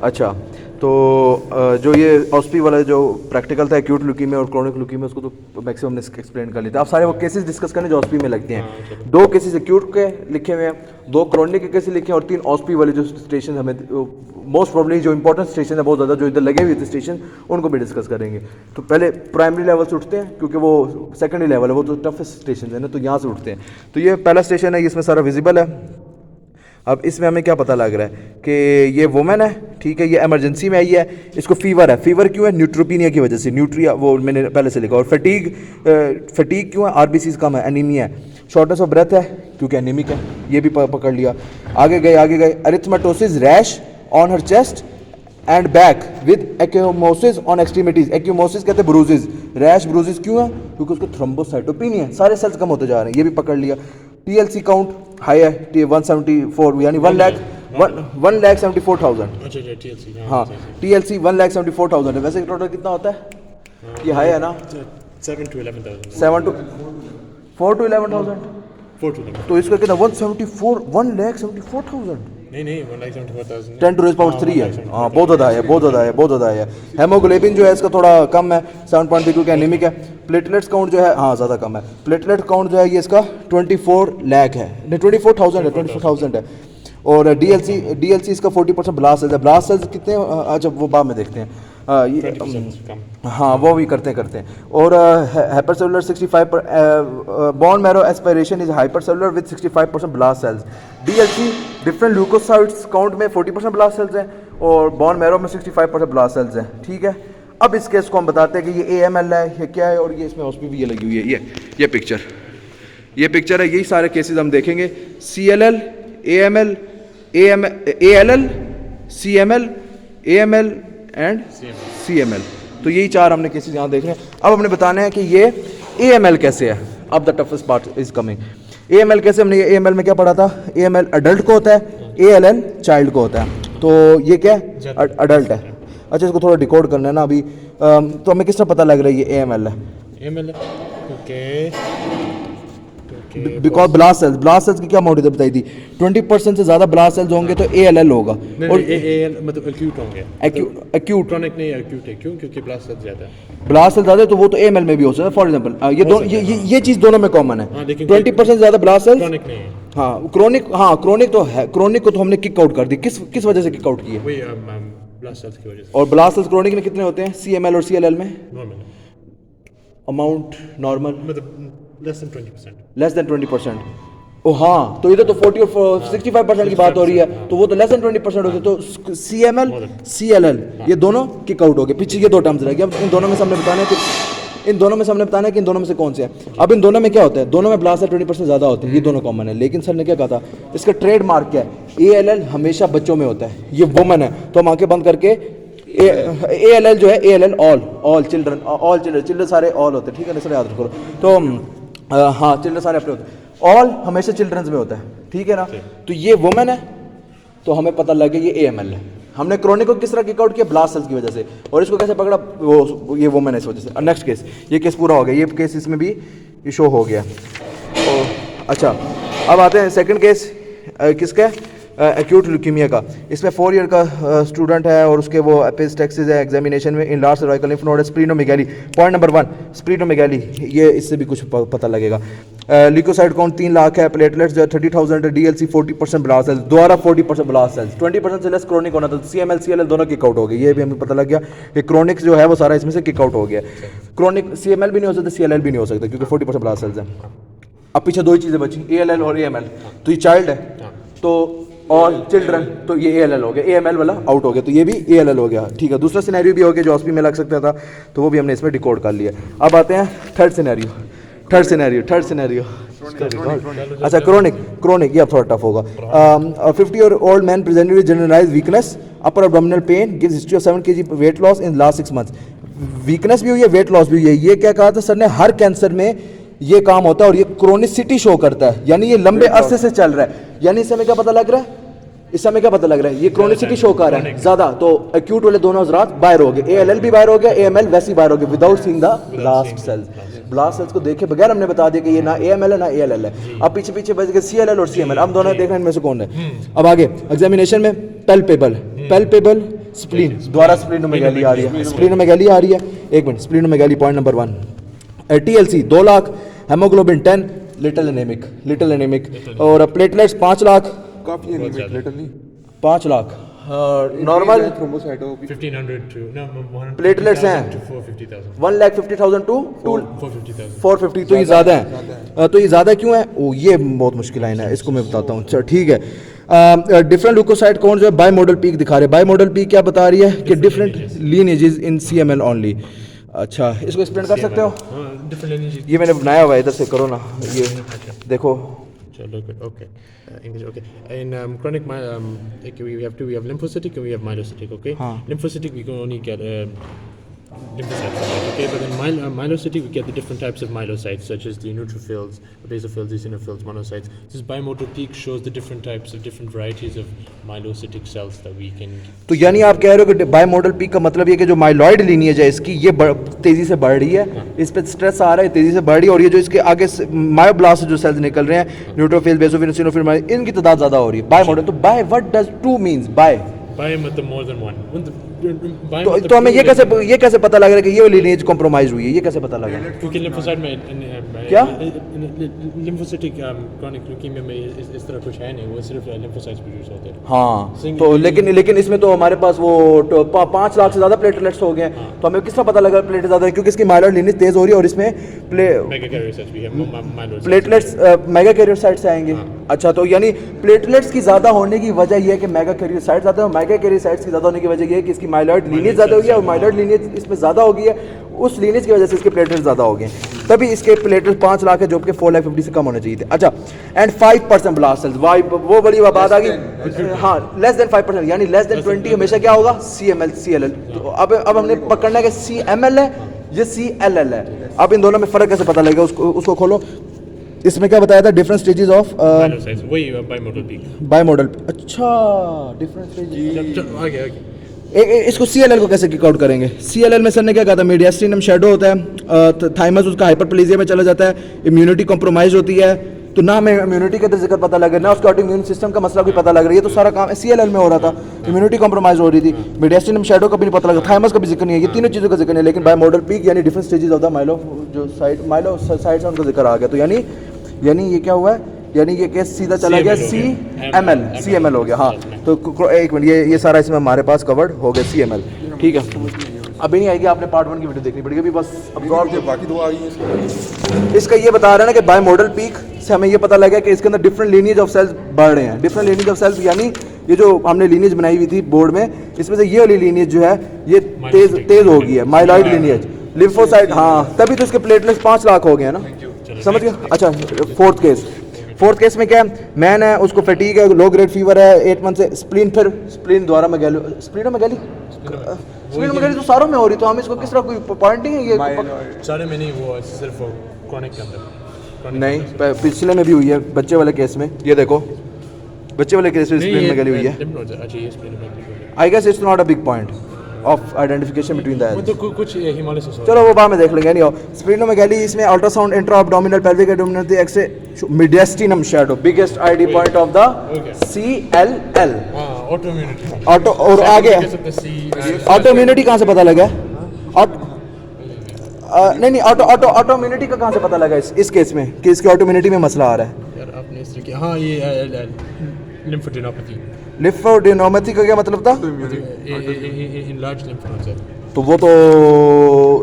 अच्छा, तो जो ये ऑस्पी वाला जो प्रैक्टिकल था एक्यूट ल्यूकीमिया और क्रोनिक ल्यूकीमिया, उसको तो मैक्सिमम ने एक्सप्लेन कर लिया था। आप सारे वो केसेस डिस्कस करने जो ऑस्पी में लगते हैं। 2 केसेस एक्यूट के लिखे हुए हैं, 2 क्रोनिक के केसेस लिखे हैं और 3 ऑस्पी वाले जो स्टेशन हमें मोस्ट प्रॉब्लली जो इंपॉर्टेंट स्टेशन है बहुत ज़्यादा जो इधर लगे हुए थे स्टेशन, उनको भी डिस्कस करेंगे। तो पहले प्राइमरी लेवल से उठते हैं क्योंकि वो सेकेंडरी लेवल है, वो तो टफेस्ट स्टेशन है ना, तो यहाँ से उठते हैं। तो ये पहला स्टेशन है, इसमें सारा विजिबल है। अब इसमें हमें क्या पता लग रहा है कि ये वुमेन है, ठीक है, ये इमरजेंसी में आई है, इसको फीवर है। फीवर क्यों है? न्यूट्रोपीनिया की वजह से, न्यूट्रिया वो मैंने पहले से लिखा। और फटीग क्यों है? आरबीसीज कम है, एनीमिया है। शॉर्टनेस ऑफ ब्रेथ है क्योंकि एनीमिक है, ये भी पकड़ लिया। आगे गए erythematous rash on her chest and back with ecchymosis on extremities. Ecchymosis कहते हैं ब्रूजेस, रैश ब्रूजेस क्यों है? क्योंकि उसको थ्रोम्बोसाइटोपिनिया है, सारे सेल्स कम होते जा रहे हैं, ये भी पकड़ लिया। टीएलसी काउंट हाई है, 174 यानी 1,74,000। अच्छा टीएलसी, हाँ टीएलसी 1,74,000 है। वैसे टोटल कितना होता है? ये हाई है ना, 7 to 11,000। 4 to 11,000। तो इसका कितना 1,74,000? नहीं 1,74,000 10 to raise power 3 है। हाँ बहुत ज़्यादा है। हेमोग्लोबिन जो है इसका थोड़ा कम है, 7.3 क्योंकि एनीमिक है। प्लेटलेट्स काउंट जो है हाँ ज़्यादा कम है। प्लेटलेट काउंट जो है ये इसका 24 लाख है, नहीं 24,000 है। और डीएलसी इसका 40% ब्लास्ट सेल्स है। ब्लास्ट सेल्स कितने? अच्छा वो बाद में देखते हैं। ये हाँ वो भी करते हैं। और hypercellular 65 bone marrow aspiration is hypercellular with 65% blast cells. DLC different leucocytes count में 40% ब्लास्ट सेल्स हैं और बोन मैरो में 65% ब्लास्ट सेल्स हैं, ठीक है। अब इस केस को हम बताते हैं कि ये AML है, ये क्या है, और ये इसमें OSP भी ये लगी हुई है। ये पिक्चर है, यही सारे केसेस हम देखेंगे। CLL AML ALL CML AML and CML, तो यही 4 हमने केसेस यहाँ देख रहे हैं। अब हमने बताना है कि ये AML कैसे है। अब the toughest part is coming. AML कैसे? हमने ये AML में क्या पढ़ा था? AML अडल्ट को होता है, ALL चाइल्ड को होता है। तो ये क्या है? अडल्ट है। अच्छा इसको थोड़ा डिकोड करना है ना अभी। तो हमें किस तरह पता लग रहा है ये AML है? ओके बिकॉज ब्लास्ट सेल्स की क्या मॉडल बताई थी? 20% से ज़्यादा ब्लास्ट सेल्स होंगे तो ALL होगा। और AL मतलब एक्यूट होंगे, एक्यूट क्रोनिक नहीं, एक्यूट है। क्यों? क्योंकि ब्लास्ट सेल्स ज़्यादा है। ब्लास्ट सेल्स ज़्यादा है तो वो तो AML में भी हो सकता है। फॉर एग्जांपल ये चीज़ दोनों में कॉमन है। 20% ज़्यादा ब्लास्ट सेल्स, क्रोनिक नहीं है। हाँ क्रोनिक तो है। क्रोनिक को तो हमने किक आउट कर दी। किस वजह से किक आउट की है? वही ब्लास्ट सेल्स की वजह से। और ब्लास्ट सेल्स क्रोनिक में कितने होते हैं? CML और CLL में नॉर्मल अमाउंट नॉर्मल मतलब लेस देन 20%। ओ हाँ, तो इधर तो 40 और 65% की बात हो रही है, तो वो तो लेस देन 20% होते। तो CML CLL ये दोनों किक आउट हो गए। पीछे ये 2 टर्म्स रह गए। अब इन दोनों में से हमने बताना है कि इन दोनों में से कौन से है। अब इन दोनों में क्या होता है? दोनों में ब्लास्ट 20% ज़्यादा होते हैं, ये दोनों कॉमन है। लेकिन सर ने क्या कहा था? इसका ट्रेडमार्क क्या है? ALL हमेशा बच्चों में होता है, ये वुमन है। तो हम आंखें बंद करके ALL जो है ALL ऑल चिल्ड्रन सारे ऑल होते हैं, ठीक है ना सर, याद रखो। तो हाँ चिल्ड्रन सारे अपने होते हैं। ऑल हमेशा चिल्ड्रंस में होता है, ठीक है ना। तो ये वुमेन है तो हमें पता लग गया ये AML है। हमने क्रोनिक को किस तरह किक आउट किया? ब्लास्ट सेल्स की वजह से। और इसको कैसे पकड़ा? वो ये वुमेन है इस वजह से। नेक्स्ट केस, ये केस पूरा हो गया। ये केस इसमें भी ये शो हो गया। अच्छा अब आते हैं सेकंड केस किसका? एक्यूट ल्यूकीमिया का। इसमें 4 ईयर का स्टूडेंट है और उसके वो एपिस्टेक्सिस है एग्जामिनेशन में in large cervical lymph node splenomegaly. Point number 1 splenomegaly, ये इससे भी कुछ पता लगेगा। ल्यूकोसाइट काउंट 3 लाख है। प्लेटलेट्स जो है 30,000 है। डीएलसी 40% ब्लास्ट सेल्स, दोबारा 40% ब्लास्ट सेल्स। 20% से लेस क्रोनिक होना था। CML CLL दोनों किक आउट हो गए। ये भी हमें पता लग गया कि क्रोनिक जो है वो सारा इसमें से किक आउट हो गया। क्रोनिक CML भी नहीं हो सकता, CLL भी नहीं हो सकता क्योंकि 40% ब्लास्ट सेल्स है। अब पीछे 2 ही चीज़ें बची, ALL और AML। तो ये चाइल्ड है तो और चिल्ड्रन, तो ये ALL हो गया। AML वाला आउट हो गया, तो ये भी ALL हो गया, ठीक है। दूसरा सिनेरियो भी हो गया जो OSP में लग सकता था, तो वो भी हमने इसमें डिकोड कर लिया। अब आते हैं थर्ड सिनेरियो। अच्छा क्रोनिक ये अब थोड़ा टफ होगा। 50-year-old man presented with generalised weakness, upper abdominal pain, gives history of 7 kg weight loss in last 6 months। Weakness भी हुई है, वेट लॉस भी हुई है। ये क्या कहा था सर ने? हर कैंसर में ये काम होता है और ये क्रोनिसिटी शो करता है, यानी ये लंबे अरसे से चल रहा है। यानी इससे हमें क्या पता लग रहा है? ये क्रोनिसिटी शो कर रहा है ज़्यादा। तो एक्यूट वाले दोनों हजरात बाहर हो गए, ALL भी बाहर हो गया, AML वैसे ही बाहर हो गया without seeing the blast cells. Blast cells को देखे बगैर हमने बता दिया कि ये ना AML है ना ALL है। अब पीछे बच गए CLL और CML। अब दोनों देखना इनमें से कौन है। अब आगे एग्जामिनेशन में पैल्पेबल स्प्लीन द्वारा स्प्लीनोमेगाली आ रही है, स्प्लीनोमेगाली आ रही है। एक minute, splenomegaly point number 1, TLC 2 lakh, haemoglobin 10, little anaemic, और प्लेटलेट्स 5 लाख, काफी एनीमिक, लिटिल नहीं, 5 lakh normal. 1500 to no 100 platelets हैं to 450,000 1,50,000 टू 450,000 450, तो ये ज़्यादा है। तो ये ज़्यादा क्यों है? ओ ये बहुत मुश्किल लाइन है, इसको मैं बताता हूँ। चलो ठीक है। डिफरेंट ल्यूकोसाइट कौन जो है बाई मॉडल पीक दिखा रहे हैं। बाई मॉडल पीक क्या बता रही है कि डिफरेंट लीनेजेस इन CML ओनली। अच्छा, इसको एक्सप्लेन कर सकते हो? different lineages. ये मैंने बनाया हुआ है, इधर से करो ना, ये देखो। Sure, look, okay. English, okay. In chronic, we have lymphocytic and we have myelocytic, okay? Lymphocytic, we can only get lymphocytes, okay? But in myelocytic, we get the different types of myelocytes, such as the neutrophils, basophils, eosinophils, monocytes. This bimotor peak shows the different types of different varieties of myelocytic cells that we can. तो यानी आप कह रहे हो कि बाईमोडल peak का मतलब ये कि जो माइलॉइड लीनिएज है इसकी, ये तेजी से बढ़ रही है, इस पे स्ट्रेस आ रहा है, तेजी से बढ़ रही है, और ये जो इसके आगे मायोब्लास्ट जो सेल्स निकल रहे हैं, न्यूट्रोफिल, बेसोफिल, इसिनोफिल, इनकी तादाद ज़्यादा हो रही है। बाईमोडल, तो by what does 2 means by? Bi मतलब more than one. तो हमें ये कैसे पता लग रहा है कि ये लीनिएज कॉम्प्रोमाइज हुई है? ये कैसे पता लगा? क्योंकि लिम्फोसाइट में क्या? लिम्फोसिटिक क्रॉनिक ल्यूकीमिया में इस तरह कुछ है नहीं, वो सिर्फ लिम्फोसाइट्स प्रोड्यूस होते हैं। हाँ, तो लेकिन इसमें तो हमारे पास वो 5 लाख से ज़्यादा प्लेटलेट्स हो गए हैं, तो हमें किस तरह पता लगा प्लेटलेट्स ज़्यादा है? क्योंकि इसकी माइलॉइड लीनिएज तेज़ हो रही है और इसमें प्लेटलेट्स मेगा कैरियोसाइट्स आएंगे। अच्छा, तो यानी प्लेटलेट्स की ज़्यादा होने की वजह यह है कि मेगा कैरियोसाइट्स ज़्यादा है, मेगा कैरियोसाइट्स की ज़्यादा होने की वजह यह है कि इसकी माइलॉइड लीनिएज ज़्यादा हो गई है, और माइलॉइड लीनिएज इसमें ज़्यादा हो गई है, उस लीनिएज की वजह से इसके प्लेटलेट्स ज़्यादा हो गए, तभी इसके प्लेटलेट्स 5 लाख है, जो कि 4,50,000 से कम होने चाहिए थे। अच्छा, एंड 5% ब्लास्ट सेल्स, वो बड़ी बात आ गई। हाँ, लेस देन 5%, यानी लेस देन 20 हमेशा क्या होगा? CML, CLL। तो अब हमने पकड़ना है कि CML है, ये CLL है। अब इन दोनों में फ़र्क कैसे पता लगेगा? उसको खोलो। इसमें क्या बताया था? डिफरेंट स्टेजेस ऑफ वही बाइमोडल पीक। बाइमोडल, अच्छा, डिफरेंट स्टेजेस। आगे इसको CLL को कैसे किक आउट करेंगे? CLL में सर ने क्या कहा था? मीडियास्टिनम शैडो होता है, थाइमस उसका हाइपरप्लेजिया में चला जाता है, इम्यूनिटी कॉम्प्रोमाइज होती है, तो ना हमें इम्यूनिटी का जिक्र पता लग रहा है, ना उसका इम्यून सिस्टम का मसला कोई पता लग रहा है। ये तो सारा काम CLL में हो रहा था, इम्यूनिटी कॉम्प्रोमाइज हो रही थी, मीडियास्टिनम शैडो का भी नहीं पता लगा, थाइमस का भी जिक्र नहीं है, ये तीनों चीज़ों का जिक्र नहीं है। लेकिन बाइमोडल पीक यानी डिफरेंट स्टेजेस ऑफ द माइलोसाइट्स उनका जिक्र आ गया। तो यानी ये क्या हुआ है? यानी ये केस सीधा चला गया CML हो गया। हाँ, तो एक मिनट, ये सारा इसमें हमारे पास कवर्ड हो गया CML, ठीक है। अभी नहीं आएगी, आपने पार्ट 1 की वीडियो देखनी पड़ेगी, अभी बस अब्जॉर्ब के बाकी 2 आ गई हैं। इसका ये बता रहा है ना कि बाइमोडल पीक से हमें ये पता लगा कि इसके अंदर डिफरेंट लीनिएज ऑफ सेल्स बढ़ रहे हैं। डिफरेंट लीनिएज ऑफ सेल्स यानी ये जो हमने लीनिएज बनाई हुई थी बोर्ड में, इसमें से ये वाली लीनिएज जो है ये तेज हो गई है, माइलॉइड लीनिएज, लिम्फोसाइट। हाँ, तभी तो इसके प्लेटलेट्स 5 लाख हो गए हैं ना, समझ गए? अच्छा, फोर्थ केस में क्या है? मैन है, उसको फैटीग है, लो ग्रेड फीवर है 8 मंथ से, स्प्लीन द्वारा स्प्लीनोमेगाली तो सारों में हो रही, तो हम इसको किस तरह कोई पॉइंटिंग है? ये सारे में नहीं, वो सिर्फ क्रॉनिक के अंदर नहीं, पिछले में भी हुई है, बच्चे वाले केस में। ये देखो, बच्चे वाले केस में स्प्लीनोमेगाली हुई है। I guess it's not a big point of identification between the तो कुछ हिमालय। चलो वो बाद में देख लेंगे। नहीं, स्प्लीनोमेगाली इसमें ultrasound intra abdominal pelvic abdominal x ray mediastinum shadow biggest ID point of the CLL। Auto और आगे ऑटो इम्यूनिटी कहाँ से पता लगा? नहीं, ऑटो इम्यूनिटी का कहाँ से पता लगा इस केस में कि इसकी ऑटो इम्यूनिटी में मसला आ रहा है? यार आपने इस तरीके, हाँ, ये लिम्फोडेनोपैथी। लिम्फोडेनोपैथी का क्या मतलब था? Enlarge lymph nodes. तो वो तो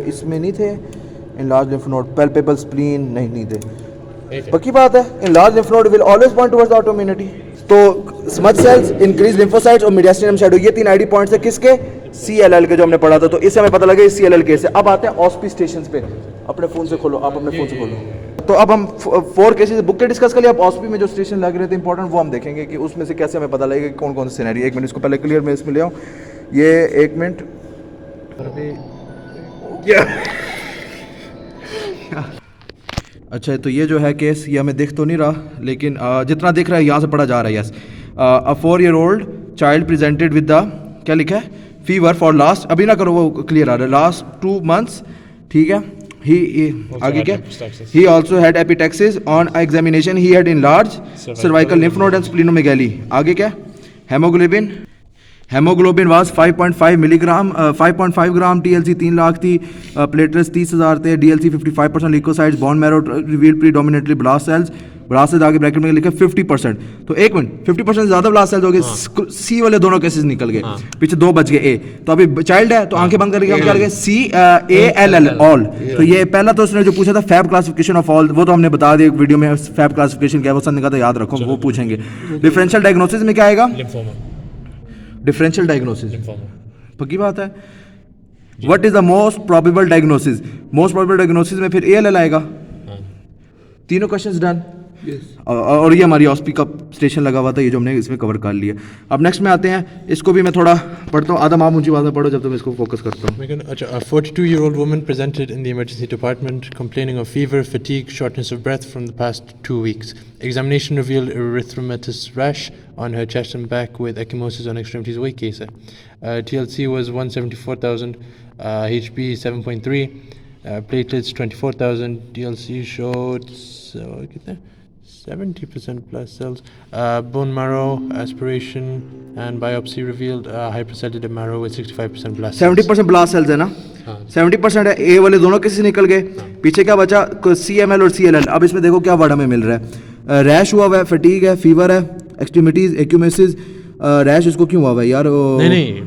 इसमें नहीं थे, enlarge lymph node, palpable spleen नहीं थे। पक्की बात है, enlarge lymph node will always point towards auto immunity. तो स्मच सेल्स, इंक्रीज लिम्फोसाइट्स और मीडियास्टिनम शैडो, ये 3 आईडी पॉइंट्स है किसके? CLL के, जो हमने पढ़ा था। तो इससे हमें पता लगा CLL केस है। अब आते हैं ऑस्पी स्टेशंस पे। अपने फ़ोन से खोलो, आप अपने फ़ोन से खोलो। तो अब हम 4 केसेस बुक के डिस्कस कर लिया। अब ऑस्पी में जो स्टेशन लग रहे थे इंपॉर्टेंट, वो हम देखेंगे कि उसमें से कैसे हमें पता लगेगा कि कौन कौन से सिनेरियो। 1 मिनट, इसको पहले क्लियर मैं इसमें ले आऊँ। ये 1 मिनट, अच्छा, तो ये जो है केस, ये हमें दिख तो नहीं रहा, लेकिन जितना दिख रहा है यहाँ से पढ़ा जा रहा है। Yes, a 4-year-old child presented with the, क्या लिखा है? फीवर फॉर लास्ट, अभी ना करो, वो क्लियर आ रहा है, लास्ट 2 months, ठीक है। ही आगे क्या? He also had epistaxis on examination, he had enlarge cervical lymph node and splenomegaly. आगे क्या? Haemoglobin haemoglobin was 5.5 milligram 5.5 gram, TLC 3 lakh थी, प्लेटलेट्स 30,000 थे, DLC 55%, leucocytes, bone marrow revealed predominantly blast cells, blast से आगे bracket में लिखा 50%। तो एक मिनट, 50% से ज़्यादा ब्लास्ट सेल्स हो गए, सी वाले दोनों केसेस निकल गए, पीछे 2 बच गए ए। तो अभी चाइल्ड है तो आंखें बंद करके हम क्या लगे सी ए एल एल ऑल। तो ये पहला तो उसने जो पूछा था फैब क्लासिफिकेशन ऑफ ऑल, वो तो हमने बता दिया वीडियो में, फैब क्लासिफिकेशन क्या है वो सब निकला था, याद रखो वो पूछेंगे। डिफरेंशियल डायग्नोसिस में क्या आएगा? Lymphoma, differential diagnosis, lymphoma. पक्की बात है। What is the most probable diagnosis? Most probable diagnosis में फिर एएलएल आएगा। तीनों क्वेश्चंस डन। और ये हमारी ऑस्पी का स्टेशन लगा हुआ था, ये जो हमने इसमें कवर कर लिया। अब नेक्स्ट में आते हैं, इसको भी मैं थोड़ा पढ़ता हूँ, आदम आप ऊंची आवाज़ में पढ़ो जब तक मैं इसको फोकस करता हूँ। A 42-year-old woman presented in the emergency department complaining of fever, fatigue, shortness of breath from the past 2 weeks. Examination revealed erythematous rash on her chest and back with ecchymosis on extremities. वही case है। TLC was 174,000, HB 7.3, platelets 24,000, TLC showed कितने 70% plus cells. Bone marrow aspiration and biopsy revealed hypercellular marrow with 65% blast cells. 70% blast cells है ना, 70% है। ए वाले दोनों किसी निकल गए, पीछे क्या बचा? CML और CLL। अब इसमें देखो क्या वर्ड हमें मिल रहा है, रैश हुआ हुआ है, फटीग है, फीवर है, एक्सट्रीमिटीज, एक्यूमेसिस। रैश इसको क्यों हुआ हुआ है यार? नहीं,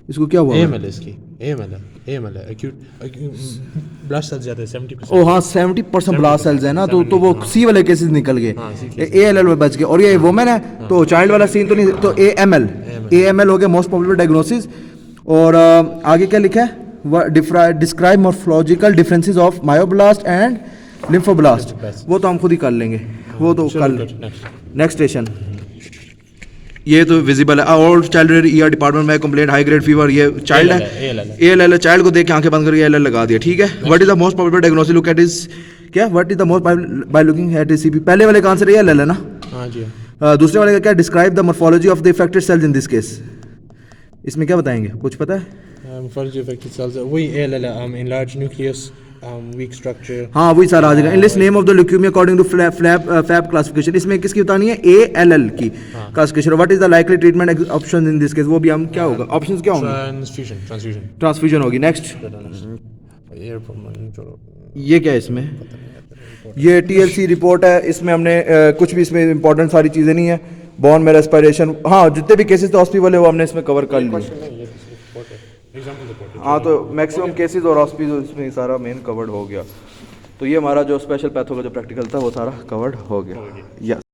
इसको क्या हुआ? AML इसकी, AML है, acute ब्लास्ट सेल्स ज़्यादा है 70%। ओ हाँ, 70% ब्लास्ट सेल्स है ना, तो वो सी वाले केसेस निकल गए, ALL में बच गए। और ये वुमेन है तो चाइल्ड वाला सीन तो नहीं, तो AML हो गया मोस्ट प्रोबेबल डायग्नोसिस। और आगे क्या लिखा है? Describe morphological differences of myoblast and lymphoblast. वो तो हम खुद ही कर लेंगे, वो तो कल। नेक्स्ट स्टेशन ये तो विजिबल है। और चाइल्ड ईआर डिपार्टमेंट में कंप्लेंट हाई ग्रेड फीवर, ये चाइल्ड है, ALL चाइल्ड को देख के आंखें बंद करके ALL लगा दिया, ठीक है। What is the most probable diagnosis? Look at is क्या, what is the most by looking at CP. पहले वाले का आंसर ALL है ना? हाँ जी। दूसरे वाले का क्या? Describe the morphology of the affected cells in this case. इसमें क्या बताएंगे, कुछ पता है? Morphology affected cells, वही ALL है, enlarged nucleus, weak structure। हाँ वही सारा आ जाएगा। Enlist name of the leukemia according to FAB classification. इसमें किसकी बतानी है? ALL की classification. What is the likely treatment option in this case? वो भी हम क्या होगा, ऑप्शंस क्या होंगे? ट्रांसफ्यूजन होगी। नेक्स्ट ये क्या है इसमें? ये TLC रिपोर्ट है, इसमें हमने कुछ भी इसमें इंपॉर्टेंट सारी चीज़ें नहीं है। बोन में रेस्पिरेशन, हाँ जितने भी केसेस थे हॉस्पिटल वाले वो हमने इसमें कवर कर लिए। हाँ तो मैक्सिमम केसेस और हॉस्पिटल इसमें सारा मेन कवर्ड हो गया। तो ये हमारा जो स्पेशल पैथो का जो प्रैक्टिकल था वो सारा कवर्ड हो गया। यस।